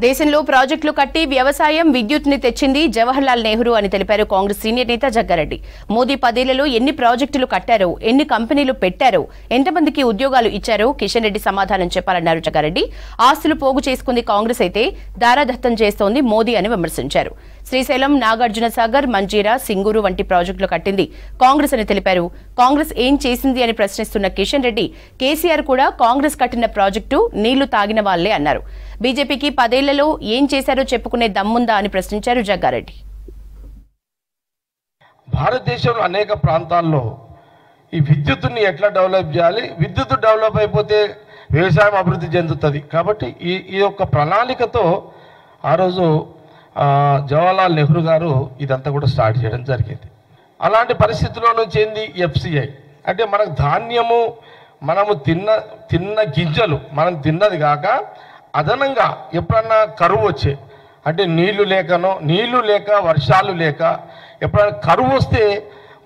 దేశంలో ప్రాజెక్టులు కట్టి వ్యవసాయం విద్యుత్ని తెచ్చింది జవహర్లాల్ నెహ్రూ అని తెలిపారు కాంగ్రెస్ సీనియర్ నేత జగ్గారెడ్డి. మోదీ 10 ఏళ్లలో ఎన్ని ప్రాజెక్టులు కట్టారో, ఎన్ని కంపెనీలు పెట్టారో, ఎంతమందికి ఉద్యోగాలు ఇచ్చారో కిషన్ రెడ్డి సమాధానం చెప్పాలన్నారు జగ్గారెడ్డి. ఆస్తులు పోగు చేసుకుంది కాంగ్రెస్ అయితే దారాదత్తం చేస్తోంది మోదీ అని విమర్శించారు. శ్రీశైలం, నాగార్జున సాగర్, మంజీరా, సింగూరు వంటి ప్రాజెక్టులు కట్టింది కాంగ్రెస్ అని తెలిపారు. కాంగ్రెస్ ఏం చేసింది అని ప్రశ్నిస్తున్న కిషన్ రెడ్డి కేసీఆర్ కూడా కాంగ్రెస్ కట్టిన ప్రాజెక్టు నీళ్లు తాగిన వాళ్లే అన్నారు. బీజేపీకి 10 ఏళ్లలో ఏం చేశారో చెప్పుకునే దమ్ముందా అని ప్రశ్నించారు జగ్గారెడ్డి. భారతదేశంలో అనేక ప్రాంతాల్లో ఈ విద్యుత్తుని ఎట్లా డెవలప్ చేయాలి, విద్యుత్ డెవలప్ అయిపోతే వ్యవసాయం అభివృద్ధి చెందుతుంది. కాబట్టి ఈ యొక్క ప్రణాళికతో ఆ రోజు జవహర్లాల్ నెహ్రూ గారు ఇదంతా కూడా స్టార్ట్ చేయడం జరిగింది. అలాంటి పరిస్థితుల్లో నుంచి ఏంది ఎఫ్సిఐ అంటే మనకు ధాన్యము, మనము తిన్న గింజలు మనం తిన్నది కాక అదనంగా ఎప్పుడన్నా కరువు వచ్చే అంటే నీళ్లు లేక వర్షాలు లేక ఎప్పుడైనా కరువు వస్తే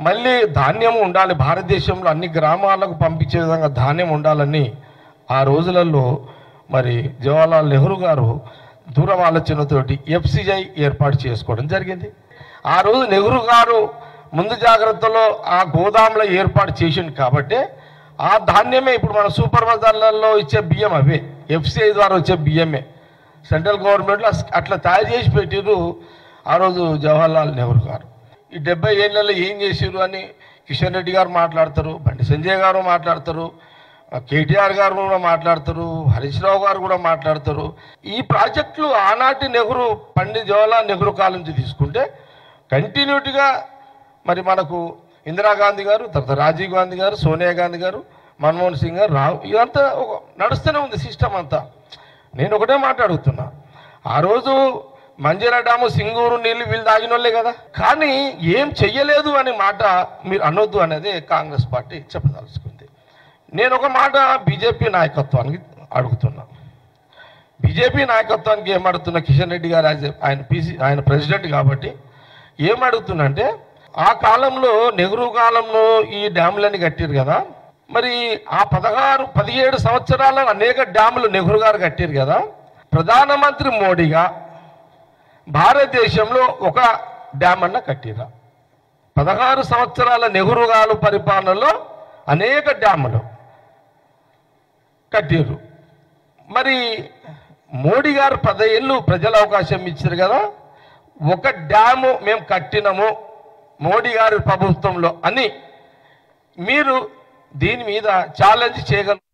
మళ్ళీ ధాన్యం ఉండాలి, భారతదేశంలో అన్ని గ్రామాలకు పంపించే విధంగా ధాన్యం ఉండాలని ఆ రోజులలో మరి జవహర్లాల్ నెహ్రూ గారు దూరం ఆలోచనతోటి ఎఫ్సిఐ ఏర్పాటు చేసుకోవడం జరిగింది. ఆ రోజు నెహ్రూ గారు ముందు జాగ్రత్తలో ఆ గోదాముల ఏర్పాటు చేసింది కాబట్టి ఆ ధాన్యమే ఇప్పుడు మన సూపర్ బజార్లలో ఇచ్చే బియ్యం అవే ఎఫ్సిఐ ద్వారా వచ్చే బియ్యమే. సెంట్రల్ గవర్నమెంట్లో అట్లా తయారు చేసి పెట్టిరు ఆ రోజు జవహర్లాల్ నెహ్రూ గారు. ఈ 70 ఏళ్లలో ఏం చేసిరు అని కిషన్ రెడ్డి గారు మాట్లాడతారు, బండి సంజయ్ గారు మాట్లాడతారు, కేటీఆర్ గారు కూడా మాట్లాడతారు, హరీష్ రావు గారు కూడా మాట్లాడతారు. ఈ ప్రాజెక్టులు ఆనాటి నెహ్రూ, పండిత్ జవహర్లాల్ నెహ్రూ కాలం నుంచి తీసుకుంటే కంటిన్యూటీగా మరి మనకు ఇందిరాగాంధీ గారు, తర్వాత రాజీవ్ గాంధీ గారు, సోనియా గాంధీ గారు, మన్మోహన్ సింగ్ గారు, రావు, ఇదంతా నడుస్తూనే ఉంది సిస్టమ్ అంతా. నేను ఒకటే మాట్లాడుతున్నా, ఆ రోజు మంజీరా డ్యాము, సింగూరు నీళ్ళు వీళ్ళు తాగిన వాళ్ళే కదా, కానీ ఏం చెయ్యలేదు అనే మాట మీరు అనొద్దు అనేది కాంగ్రెస్ పార్టీ చెప్పదలుచుకుంది. నేను ఒక మాట బీజేపీ నాయకత్వానికి అడుగుతున్నా. బీజేపీ నాయకత్వానికి ఏమడుతున్నా, కిషన్ రెడ్డి గారు ఆయన ప్రెసిడెంట్ కాబట్టి ఏమడుగుతున్నంటే, ఆ కాలంలో నెహ్రూ కాలంలో ఈ డ్యాములని కట్టారు కదా, మరి ఆ 17 సంవత్సరాల అనేక డ్యాములు నెహ్రూ గారు కట్టారు కదా, ప్రధానమంత్రి మోడీగా భారతదేశంలో ఒక డ్యామ్ అన్న కట్టిరా? 16 సంవత్సరాల నెహ్రూ గారు పరిపాలనలో అనేక డ్యాములు కట్టారు. మరి మోడీ గారు 10 ఏళ్ళు ప్రజల అవకాశం ఇచ్చారు కదా, ఒక డ్యాము మేము కట్టినము మోడీ గారి ప్రభుత్వంలో అని మీరు దీని మీద ఛాలెంజ్ చేయగలరు?